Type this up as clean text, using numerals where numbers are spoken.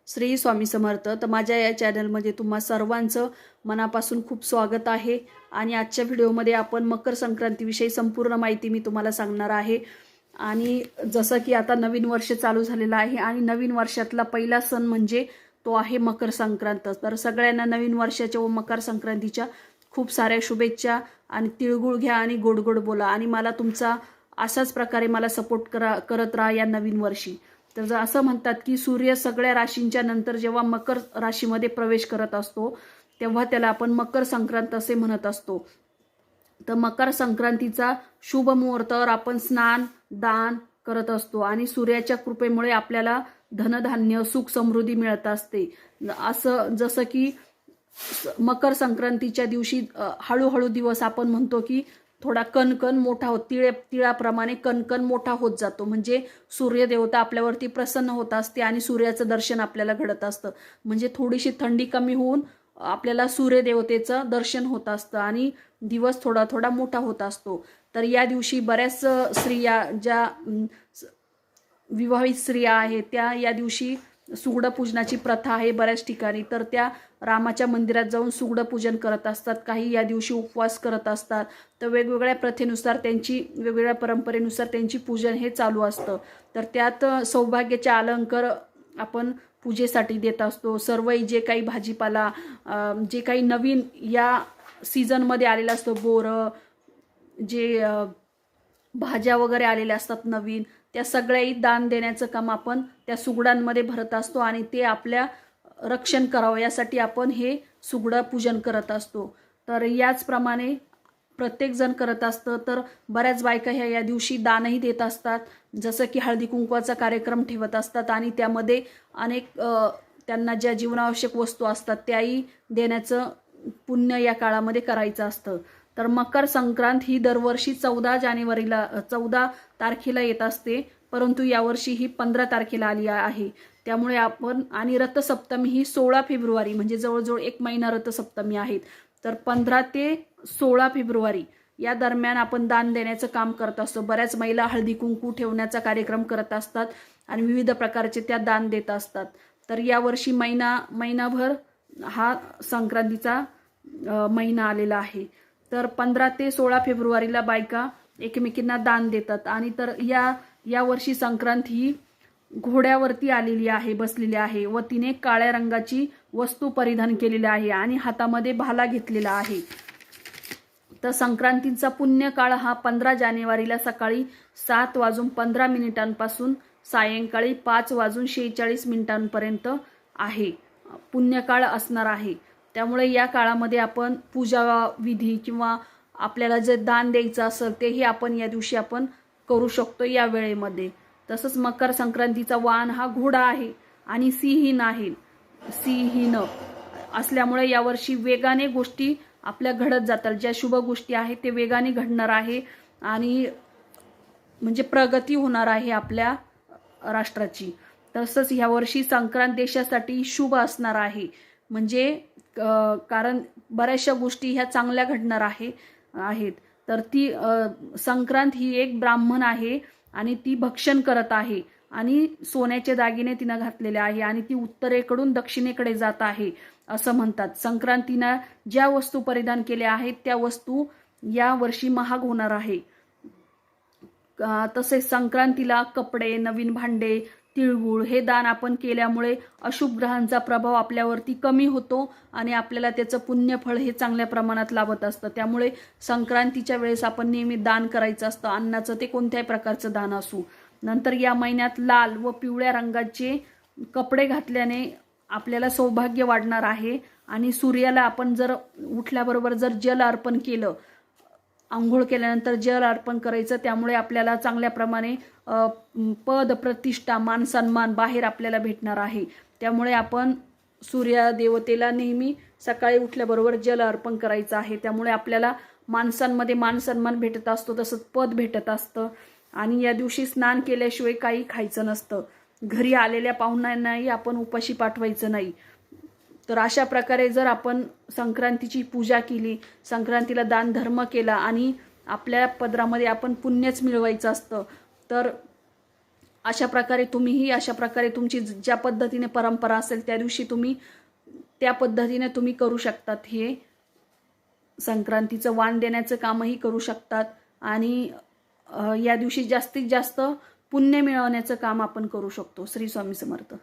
श्री स्वामी समर्थ. तर माझ्या या चॅनलमध्ये तुम्हा सर्वांचं मनापासून खूप स्वागत आहे. आणि आजच्या व्हिडिओमध्ये आपण मकर संक्रांतीविषयी संपूर्ण माहिती मी तुम्हाला सांगणार आहे. आणि जसं की आता नवीन वर्ष चालू झालेलं आहे आणि नवीन वर्षातला पहिला सण म्हणजे तो आहे मकर संक्रांत. तर सगळ्यांना नवीन वर्षाच्या व मकर संक्रांतीच्या खूप साऱ्या शुभेच्छा. आणि तिळगुळ घ्या आणि गोड गोड बोला आणि मला तुमचा अशाच प्रकारे मला सपोर्ट करत राहा या नवीन वर्षी. तर असं म्हणतात की सूर्य सगळ्या राशींच्या नंतर जेव्हा मकर राशीमध्ये प्रवेश करत असतो तेव्हा त्याला आपण मकर संक्रांत असे म्हणत असतो. तर मकर संक्रांतीचा शुभ मुहूर्तावर आपण स्नान दान करत असतो आणि सूर्याच्या कृपेमुळे आपल्याला धनधान्य सुख समृद्धी मिळत असते. असं जसं की मकर संक्रांतीच्या दिवशी हळूहळू दिवस आपण म्हणतो की थोडा कणकण मोठा होत तिळाप्रमाणे कणकण मोठा होत जातो. म्हणजे सूर्यदेवता आपल्यावरती प्रसन्न होत असते आणि सूर्याचं दर्शन आपल्याला घडत असतं. म्हणजे थोडीशी थंडी कमी होऊन आपल्याला सूर्यदेवतेचं दर्शन होत असतं आणि दिवस थोडा थोडा मोठा होत असतो. तर या दिवशी बऱ्याच स्त्रिया ज्या विवाहित स्त्रिया आहेत त्या या दिवशी सुगड पूजनाची प्रथा आहे बऱ्याच ठिकाणी. तर त्या रामाच्या मंदिरात जाऊन सुगड पूजन करत असतात. काही या दिवशी उपवास करत असतात. तर वेगवेगळ्या प्रथेनुसार त्यांची वेगवेगळ्या परंपरेनुसार त्यांची पूजन हे चालू असतं. तर त्यात सौभाग्याचे अलंकार आपण पूजेसाठी देत असतो. सर्वही जे काही भाजीपाला जे काही नवीन या सीझनमध्ये आलेला असतो, बोरं जे भाज्या वगैरे आलेल्या असतात नवीन, त्या सगळ्याही दान देण्याचं काम आपण त्या सुगडांमध्ये भरत असतो आणि ते आपल्या रक्षण करावं यासाठी आपण हे सुगडं पूजन करत असतो. तर याचप्रमाणे प्रत्येकजण करत असतं. तर बऱ्याच बायका ह्या या दिवशी दानही देत असतात. जसं की हळदी कुंकवाचा कार्यक्रम ठेवत असतात आणि त्यामध्ये अनेक त्यांना ज्या जीवनावश्यक वस्तू असतात त्याही देण्याचं पुण्य या काळामध्ये करायचं असतं. तर मकर संक्रांत ही दरवर्षी 14 तारखेला येत असते, परंतु यावर्षी ही 15 तारखेला आली आहे. त्यामुळे आपण आणि रथसप्तमी ही 16 फेब्रुवारी म्हणजे जवळजवळ 1 महिना रथसप्तमी आहेत. तर 15 ते 16 फेब्रुवारी या दरम्यान आपण दान देण्याचं काम करत असतो. बऱ्याच महिला हळदी कुंकू ठेवण्याचा कार्यक्रम करत असतात आणि विविध प्रकारचे त्या दान देत असतात. तर यावर्षी महिनाभर हा संक्रांतीचा महिना आलेला आहे. तर 15 ते 16 फेब्रुवारीला बायका एकमेकींना दान देतात. आणि तर या वर्षी संक्रांत ही घोड्यावरती आलेली आहे, बसलेली आहे व तिने काळ्या रंगाची वस्तू परिधान केलेली आहे आणि हातामध्ये भाला घेतलेला आहे. तर संक्रांतीचा पुण्य काळ हा 15 जानेवारीला सकाळी 7:15 सायंकाळी 5:46 आहे. पुण्यकाळ असणार आहे. त्यामुळे या काळामध्ये आपण पूजा विधी किंवा आपल्याला जे दान द्यायचं असेल तेही आपण या दिवशी आपण करू शकतो या वेळेमध्ये. तसंच मकर संक्रांतीचा वाहन हा घोडा आहे आणि सिंहीन असल्यामुळे यावर्षी वेगाने गोष्टी आपल्या घडत जातात. ज्या शुभ गोष्टी आहेत ते वेगाने घडणार आहे आणि म्हणजे प्रगती होणार आहे आपल्या राष्ट्राची. तसंच यावर्षी संक्रांत देशासाठी शुभ असणार आहे. म्हणजे कारण बऱ्याचशा गोष्टी ह्या चांगल्या घडणार आहेत. तर ती संक्रांत ही एक ब्राह्मण आहे आणि ती भक्षण करत आहे आणि सोन्याचे दागिने तिनं घातलेले आहे आणि ती उत्तरेकडून दक्षिणेकडे जात आहे असं म्हणतात. संक्रांतीनं ज्या वस्तू परिधान केल्या आहेत त्या वस्तू या वर्षी महाग होणार आहे. तसेच संक्रांतीला कपडे नवीन भांडे तिळगुळ हे दान आपण केल्यामुळे अशुभ ग्रहांचा प्रभाव आपल्यावरती कमी होतो आणि आपल्याला त्याचं पुण्यफळ हे चांगल्या प्रमाणात लाभत असतं. त्यामुळे संक्रांतीच्या वेळेस आपण नेहमी दान करायचं असतं, अन्नाचं ते कोणत्याही प्रकारचं दान असू. नंतर या महिन्यात लाल व पिवळ्या रंगाचे कपडे घातल्याने आपल्याला सौभाग्य वाढणार आहे. आणि सूर्याला आपण जर उठल्याबरोबर जर जल अर्पण केलं, आंघोळ केल्यानंतर जल अर्पण करायचं, त्यामुळे आपल्याला चांगल्या प्रमाणे पद प्रतिष्ठा मान सन्मान बाहेर आपल्याला भेटणार आहे. त्यामुळे आपण सूर्यदेवतेला नेहमी सकाळी उठल्याबरोबर जल अर्पण करायचं आहे. त्यामुळे आपल्याला माणसांमध्ये मान सन्मान भेटत असतो, तसंच पद भेटत असतं. आणि या दिवशी स्नान केल्याशिवाय काही खायचं नसतं. घरी आलेल्या पाहुण्यांनाही आपण उपाशी पाठवायचं नाही. तर अशा प्रकारे जर आपण संक्रांतीची पूजा केली, संक्रांतीला दान धर्म केला आणि आपल्या पदरामध्ये आपण पुण्यच मिळवायचं असतं, तर अशा प्रकारे तुम्हीही अशा प्रकारे तुमची ज्या पद्धतीने परंपरा असेल त्या दिवशी तुम्ही त्या पद्धतीने तुम्ही करू शकतात. हे संक्रांतीचं वाण देण्याचं कामही करू शकतात आणि या दिवशी जास्तीत जास्त पुण्य मिळवण्याचं काम आपण करू शकतो. श्री स्वामी समर्थ.